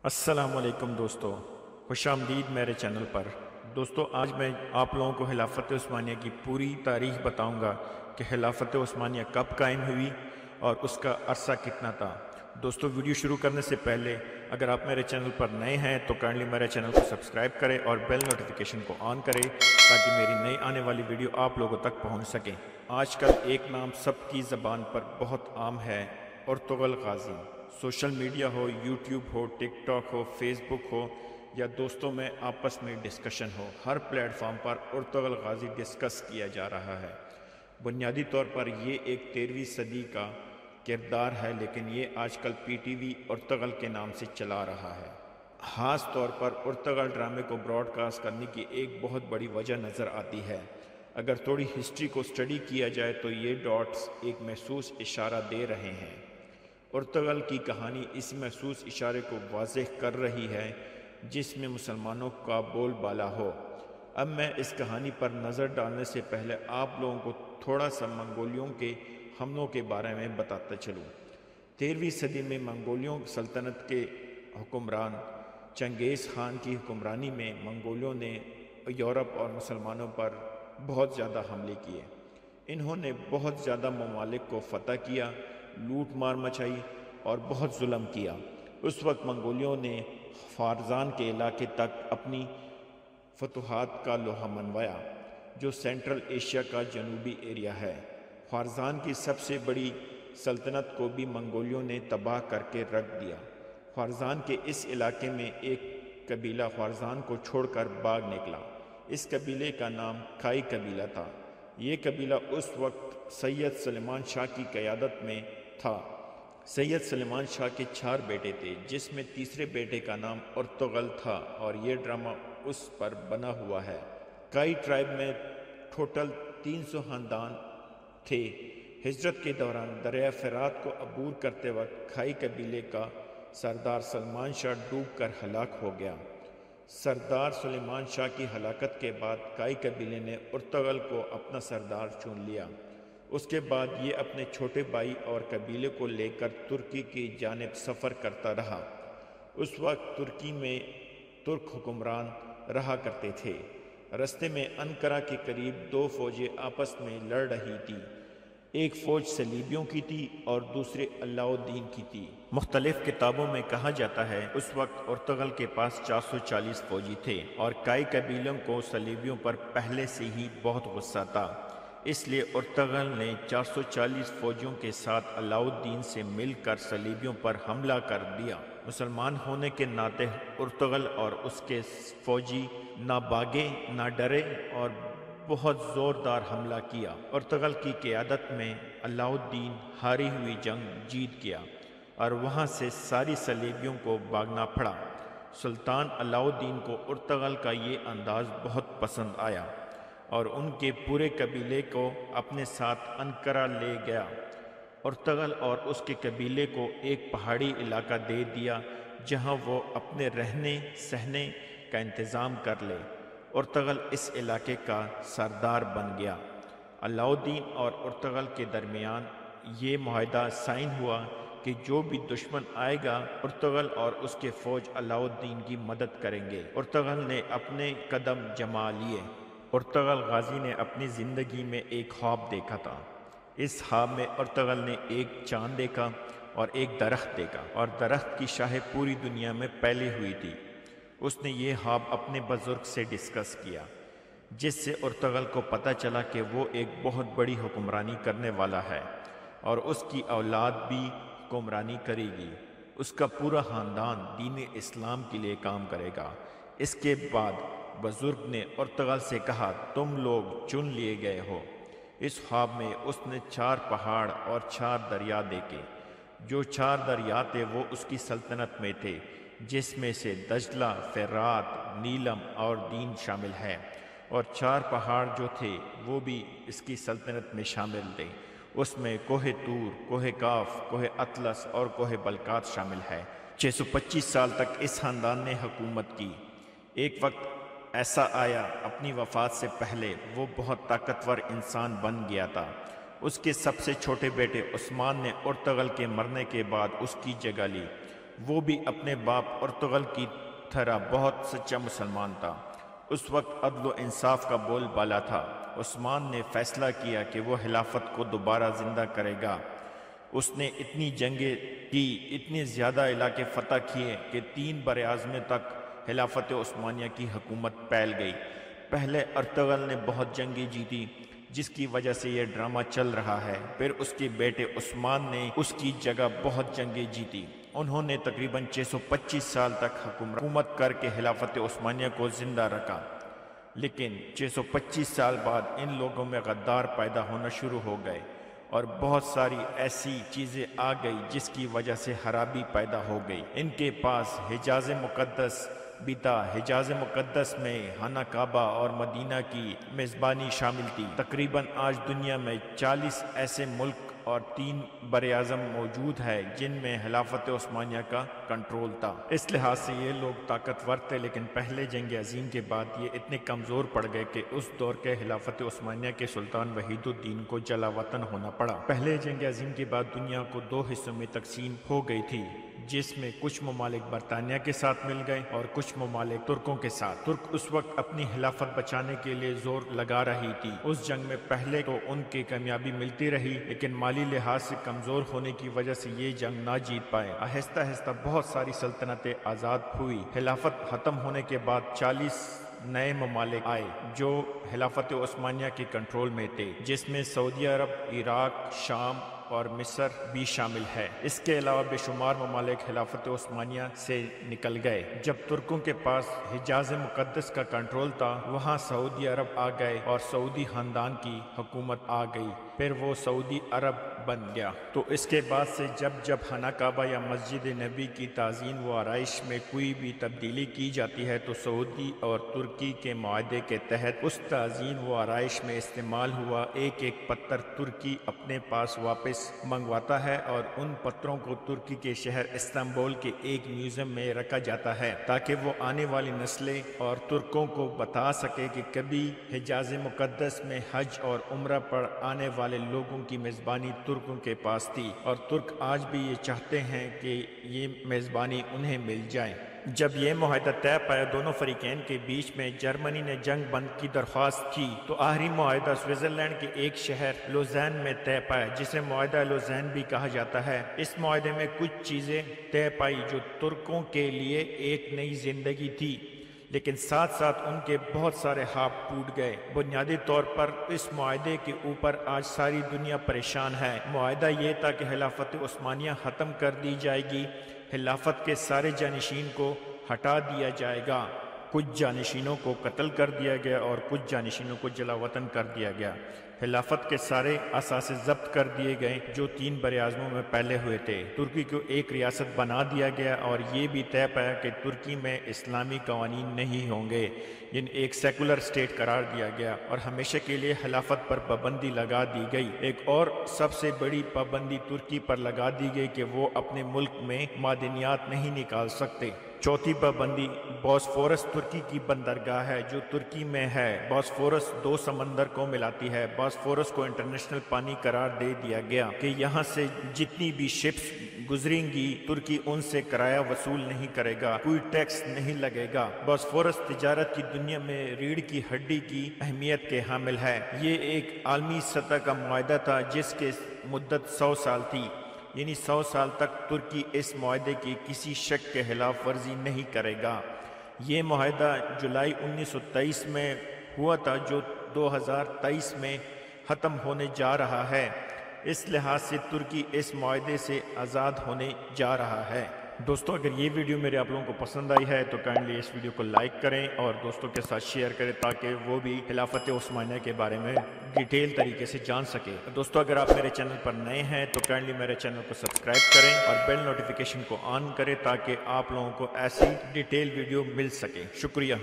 السلام علیکم دوستو، خوش آمدید میرے چینل پر۔ دوستو، آج میں آپ لوگوں کو خلافت عثمانیہ کی پوری تاریخ بتاؤں گا کہ خلافت عثمانیہ کب قائم ہوئی اور اس کا عرصہ کتنا تھا۔ دوستو، ویڈیو شروع کرنے سے پہلے اگر آپ میرے چینل پر نئے ہیں تو کائنڈلی میرے چینل کو سبسکرائب کریں اور بیل نوٹیفیکیشن کو آن کریں تاکہ میری نئی آنے والی ویڈیو آپ لوگوں تک پہنچ سکیں۔ آج کل ایک نام سب کی زبان پر بہت عام ہے، ارطغرل غازی۔ سوشل میڈیا ہو، یوٹیوب ہو، ٹک ٹاک ہو، فیس بک ہو یا دوستوں میں آپس میں ڈسکشن ہو، ہر پلیٹ فارم پر ارطغرل غازی ڈسکس کیا جا رہا ہے۔ بنیادی طور پر یہ ایک 13ویں صدی کا کردار ہے، لیکن یہ آج کل پی ٹی وی ارطغرل کے نام سے چلا رہا ہے۔ خاص طور پر ارطغرل ڈرامے کو براڈ کاسٹ کرنے کی ایک بہت بڑی وجہ نظر آتی ہے۔ اگر تھوڑی ہسٹری کو اسٹڈی کیا جائے تو یہ ڈاٹس ایک محسوس اشارہ دے رہے ہیں۔ ارطغرل کی کہانی اس محسوس اشارے کو واضح کر رہی ہے جس میں مسلمانوں کا بول بالا ہو۔ اب میں اس کہانی پر نظر ڈالنے سے پہلے آپ لوگوں کو تھوڑا سا منگولیوں کے حملوں کے بارے میں بتاتا چلوں۔ 13ویں صدی میں منگولیوں سلطنت کے حکمران چنگیز خان کی حکمرانی میں منگولیوں نے یورپ اور مسلمانوں پر بہت زیادہ حملے کیے۔ انہوں نے بہت زیادہ ممالک کو فتح کیا، لوٹ مار مچائی اور بہت ظلم کیا۔ اس وقت منگولیوں نے خوارزان کے علاقے تک اپنی فتوحات کا لوہا منوایا، جو سینٹرل ایشیا کا جنوبی ایریا ہے۔ خوارزان کی سب سے بڑی سلطنت کو بھی منگولیوں نے تباہ کر کے رکھ دیا۔ خوارزان کے اس علاقے میں ایک قبیلہ خوارزان کو چھوڑ کر بھاگ نکلا۔ اس قبیلے کا نام کھائی قبیلہ تھا۔ یہ قبیلہ اس وقت سید سلیمان شاہ کی قیادت میں تھا۔ سید سلیمان شاہ کے 4 بیٹے تھے، جس میں تیسرے بیٹے کا نام ارطغرل تھا، اور یہ ڈرامہ اس پر بنا ہوا ہے۔ کائی ٹرائب میں ٹوٹل 300 خاندان تھے۔ ہجرت کے دوران دریائے فرات کو عبور کرتے وقت کھائی قبیلے کا سردار سلیمان شاہ ڈوب کر ہلاک ہو گیا۔ سردار سلیمان شاہ کی ہلاکت کے بعد کائی قبیلے نے ارطغرل کو اپنا سردار چن لیا۔ اس کے بعد یہ اپنے چھوٹے بھائی اور قبیلے کو لے کر ترکی کی جانب سفر کرتا رہا۔ اس وقت ترکی میں ترک حکمران رہا کرتے تھے۔ رستے میں انقرہ کے قریب 2 فوجیں آپس میں لڑ رہی تھی۔ ایک فوج صلیبیوں کی تھی اور دوسری علاء الدین کی تھی۔ مختلف کتابوں میں کہا جاتا ہے اس وقت ارطغرل کے پاس 440 فوجی تھے اور کائی قبیلوں کو صلیبیوں پر پہلے سے ہی بہت غصہ تھا۔ اس لیے ارطغرل نے 440 فوجیوں کے ساتھ علاء الدین سے مل کر صلیبیوں پر حملہ کر دیا۔ مسلمان ہونے کے ناطے ارطغرل اور اس کے فوجی نہ بھاگے نہ ڈرے اور بہت زوردار حملہ کیا۔ ارطغرل کی قیادت میں علاء الدین ہاری ہوئی جنگ جیت گیا اور وہاں سے ساری صلیبیوں کو بھاگنا پڑا۔ سلطان علاء الدین کو ارطغرل کا یہ انداز بہت پسند آیا اور ان کے پورے قبیلے کو اپنے ساتھ انقرہ لے گیا۔ ارطغرل اور اس کے قبیلے کو ایک پہاڑی علاقہ دے دیا جہاں وہ اپنے رہنے سہنے کا انتظام کر لے۔ ارطغرل اس علاقے کا سردار بن گیا۔ علاء الدین اور ارطغرل کے درمیان یہ معاہدہ سائن ہوا کہ جو بھی دشمن آئے گا ارطغرل اور اس کے فوج علاء الدین کی مدد کریں گے۔ ارطغرل نے اپنے قدم جما لیے۔ ارطغرل غازی نے اپنی زندگی میں ایک خواب دیکھا تھا۔ اس خواب میں ارطغرل نے ایک چاند دیکھا اور ایک درخت دیکھا، اور درخت کی شاخیں پوری دنیا میں پھیلی ہوئی تھی۔ اس نے یہ خواب اپنے بزرگ سے ڈسکس کیا، جس سے ارطغرل کو پتہ چلا کہ وہ ایک بہت بڑی حکمرانی کرنے والا ہے اور اس کی اولاد بھی حکمرانی کرے گی۔ اس کا پورا خاندان دین اسلام کے لیے کام کرے گا۔ اس کے بعد بزرگ نے ارطغرل سے کہا، تم لوگ چن لیے گئے ہو۔ اس خواب میں اس نے 4 پہاڑ اور 4 دریا دیکھے۔ جو 4 دریا تھے وہ اس کی سلطنت میں تھے، جس میں سے دجلہ، فرات، نیلم اور دین شامل ہے، اور 4 پہاڑ جو تھے وہ بھی اس کی سلطنت میں شامل تھے۔ اس میں کوہ طور، کوہ کاف، کوہ اطلس اور کوہ بلقات شامل ہے۔ 625 سال تک اس خاندان نے حکومت کی۔ ایک وقت ایسا آیا اپنی وفات سے پہلے وہ بہت طاقتور انسان بن گیا تھا۔ اس کے سب سے چھوٹے بیٹے عثمان نے ارطغرل کے مرنے کے بعد اس کی جگہ لی۔ وہ بھی اپنے باپ ارطغرل کی طرح بہت سچا مسلمان تھا۔ اس وقت عدل و انصاف کا بول بالا تھا۔ عثمان نے فیصلہ کیا کہ وہ خلافت کو دوبارہ زندہ کرے گا۔ اس نے اتنی جنگیں کی، اتنے زیادہ علاقے فتح کیے کہ 3 براعظموں تک خلافت عثمانیہ کی حکومت پھیل گئی۔ پہلے ارطغرل نے بہت جنگیں جیتی، جس کی وجہ سے یہ ڈرامہ چل رہا ہے۔ پھر اس کے بیٹے عثمان نے اس کی جگہ بہت جنگیں جیتی۔ انہوں نے تقریباً 625 سال تک حکومت کر کے خلافت عثمانیہ کو زندہ رکھا۔ لیکن 625 سال بعد ان لوگوں میں غدار پیدا ہونا شروع ہو گئے اور بہت ساری ایسی چیزیں آ گئی جس کی وجہ سے خرابی پیدا ہو گئی۔ ان کے پاس حجاز مقدس بھی تھا۔ حجاز مقدس میں خانہ کعبہ اور مدینہ کی میزبانی شامل تھی۔ تقریباً آج دنیا میں 40 ایسے ملک اور 3 براعظم موجود ہے جن میں خلافت عثمانیہ کا کنٹرول تھا۔ اس لحاظ سے یہ لوگ طاقتور تھے، لیکن پہلے جنگ عظیم کے بعد یہ اتنے کمزور پڑ گئے کہ اس دور کے خلافت عثمانیہ کے سلطان وحید الدین کو جلا وطن ہونا پڑا۔ پہلے جنگ عظیم کے بعد دنیا کو 2 حصوں میں تقسیم ہو گئی تھی، جس میں کچھ ممالک برطانیہ کے ساتھ مل گئے اور کچھ ممالک ترکوں کے ساتھ۔ ترک اس وقت اپنی خلافت بچانے کے لیے زور لگا رہی تھی۔ اس جنگ میں پہلے تو ان کی کامیابی ملتی رہی، لیکن مالی لحاظ سے کمزور ہونے کی وجہ سے یہ جنگ نہ جیت پائے۔ آہستہ آہستہ بہت ساری سلطنتیں آزاد ہوئی۔ خلافت ختم ہونے کے بعد 40 نئے ممالک آئے جو خلافت عثمانیہ کے کنٹرول میں تھے، جس میں سعودی عرب، عراق، شام اور مصر بھی شامل ہے۔ اس کے علاوہ بے شمار ممالک خلافت عثمانیہ سے نکل گئے۔ جب ترکوں کے پاس حجاز مقدس کا کنٹرول تھا، وہاں سعودی عرب آ گئے اور سعودی خاندان کی حکومت آ گئی، پھر وہ سعودی عرب بن گیا۔ تو اس کے بعد سے جب خانہ کعبہ یا مسجد نبی کی تعظیم و آرائش میں کوئی بھی تبدیلی کی جاتی ہے تو سعودی اور ترکی کے معاہدے کے تحت اس تعظیم و آرائش میں استعمال ہوا ایک پتھر ترکی اپنے پاس واپس منگواتا ہے اور ان پتھروں کو ترکی کے شہر استنبول کے ایک میوزیم میں رکھا جاتا ہے، تاکہ وہ آنے والی نسلیں اور ترکوں کو بتا سکے کہ کبھی حجاز مقدس میں حج اور عمرہ پر آنے والے لوگوں کی میزبانی ترکوں کے پاس تھی، اور ترک آج بھی یہ چاہتے ہیں کہ یہ میزبانی انہیں مل جائے۔ جب یہ معاہدہ طے پایا دونوں فریقین کے بیچ میں، جرمنی نے جنگ بند کی درخواست کی تو آخری معاہدہ سوئٹزرلینڈ کے ایک شہر لوزین میں طے پایا، جسے معاہدہ لوزین بھی کہا جاتا ہے۔ اس معاہدے میں کچھ چیزیں طے پائی جو ترکوں کے لیے ایک نئی زندگی تھی، لیکن ساتھ ساتھ ان کے بہت سارے خواب ٹوٹ گئے۔ بنیادی طور پر اس معاہدے کے اوپر آج ساری دنیا پریشان ہے۔ معاہدہ یہ تھا کہ خلافت عثمانیہ ختم کر دی جائے گی، خلافت کے سارے جانشین کو ہٹا دیا جائے گا، کچھ جانشینوں کو قتل کر دیا گیا اور کچھ جانشینوں کو جلا وطن کر دیا گیا۔ خلافت کے سارے اثاثے ضبط کر دیے گئے جو 3 براعظموں میں پھیلے ہوئے تھے۔ ترکی کو ایک ریاست بنا دیا گیا اور یہ بھی طے پایا کہ ترکی میں اسلامی قوانین نہیں ہوں گے، ایک سیکولر اسٹیٹ قرار دیا گیا اور ہمیشہ کے لیے خلافت پر پابندی لگا دی گئی۔ ایک اور سب سے بڑی پابندی ترکی پر لگا دی گئی کہ وہ اپنے ملک میں معدنیات نہیں نکال سکتے۔ چوتھی پابندی بوسفورس ترکی کی بندرگاہ ہے جو ترکی میں ہے۔ بوسفورس 2 سمندر کو ملاتی ہے۔ بوسفورس کو انٹرنیشنل پانی قرار دے دیا گیا کہ یہاں سے جتنی بھی شپس گزریں گی ترکی ان سے کرایہ وصول نہیں کرے گا، کوئی ٹیکس نہیں لگے گا۔ بوسفورس تجارت کی دنیا میں ریڑھ کی ہڈی کی اہمیت کے حامل ہے۔ یہ ایک عالمی سطح کا معاہدہ تھا جس کی مدت 100 سال تھی، یعنی 100 سال تک ترکی اس معاہدے کی کسی شک کے خلاف ورزی نہیں کرے گا۔ یہ معاہدہ جولائی 1923 میں ہوا تھا جو 2023 میں ختم ہونے جا رہا ہے۔ اس لحاظ سے ترکی اس معاہدے سے آزاد ہونے جا رہا ہے۔ دوستو اگر یہ ویڈیو میرے آپ لوگوں کو پسند آئی ہے تو کائنڈلی اس ویڈیو کو لائک کریں اور دوستوں کے ساتھ شیئر کریں تاکہ وہ بھی خلافت عثمانیہ کے بارے میں ڈیٹیل طریقے سے جان سکے۔ دوستو اگر آپ میرے چینل پر نئے ہیں تو کائنڈلی میرے چینل کو سبسکرائب کریں اور بیل نوٹیفیکیشن کو آن کریں تاکہ آپ لوگوں کو ایسی ڈیٹیل ویڈیو مل سکے۔ شکریہ۔